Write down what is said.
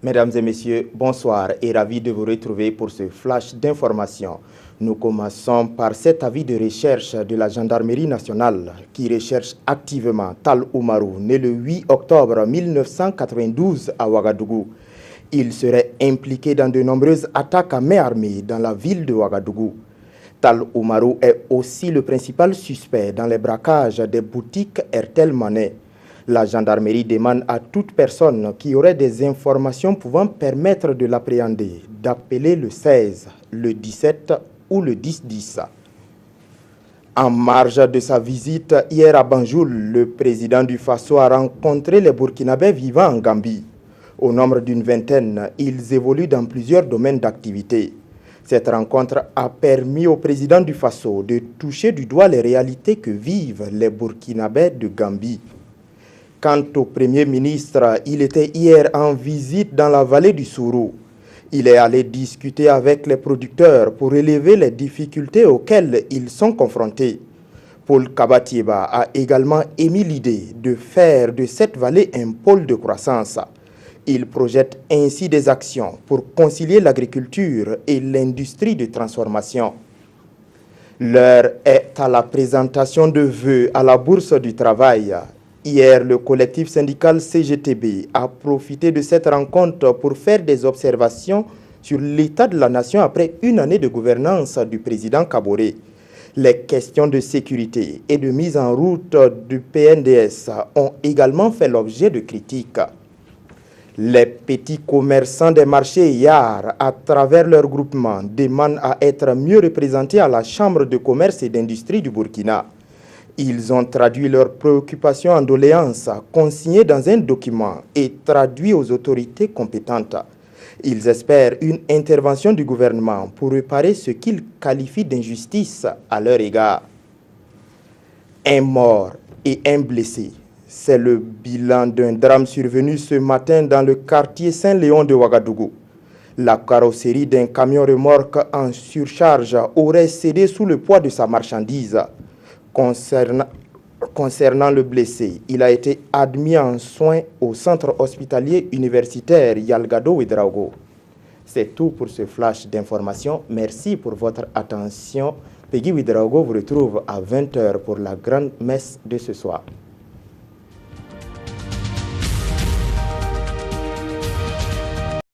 Mesdames et messieurs, bonsoir et ravi de vous retrouver pour ce flash d'information. Nous commençons par cet avis de recherche de la Gendarmerie nationale qui recherche activement Tal Oumarou, né le 8 octobre 1992 à Ouagadougou. Il serait impliqué dans de nombreuses attaques à main armée dans la ville de Ouagadougou. Tal Oumarou est aussi le principal suspect dans les braquages des boutiques Airtel Money. La gendarmerie demande à toute personne qui aurait des informations pouvant permettre de l'appréhender d'appeler le 16, le 17 ou le 10-10. En marge de sa visite hier à Banjul, le président du Faso a rencontré les Burkinabés vivant en Gambie. Au nombre d'une vingtaine, ils évoluent dans plusieurs domaines d'activité. Cette rencontre a permis au président du Faso de toucher du doigt les réalités que vivent les Burkinabés de Gambie. Quant au Premier ministre, il était hier en visite dans la vallée du Sourou. Il est allé discuter avec les producteurs pour relever les difficultés auxquelles ils sont confrontés. Paul Kabatieba a également émis l'idée de faire de cette vallée un pôle de croissance. Il projette ainsi des actions pour concilier l'agriculture et l'industrie de transformation. L'heure est à la présentation de vœux à la Bourse du Travail. Hier, le collectif syndical CGTB a profité de cette rencontre pour faire des observations sur l'état de la nation après une année de gouvernance du président Kaboré. Les questions de sécurité et de mise en route du PNDS ont également fait l'objet de critiques. Les petits commerçants des marchés Yar, à travers leur groupement, demandent à être mieux représentés à la Chambre de commerce et d'industrie du Burkina. Ils ont traduit leurs préoccupations en doléances consignées dans un document et traduit aux autorités compétentes. Ils espèrent une intervention du gouvernement pour réparer ce qu'ils qualifient d'injustice à leur égard. Un mort et un blessé. C'est le bilan d'un drame survenu ce matin dans le quartier Saint-Léon de Ouagadougou. La carrosserie d'un camion remorque en surcharge aurait cédé sous le poids de sa marchandise. Concernant le blessé, il a été admis en soins au centre hospitalier universitaire Yalgado Ouedraogo. C'est tout pour ce flash d'information. Merci pour votre attention. Peggy Ouedraogo vous retrouve à 20h pour la grande messe de ce soir.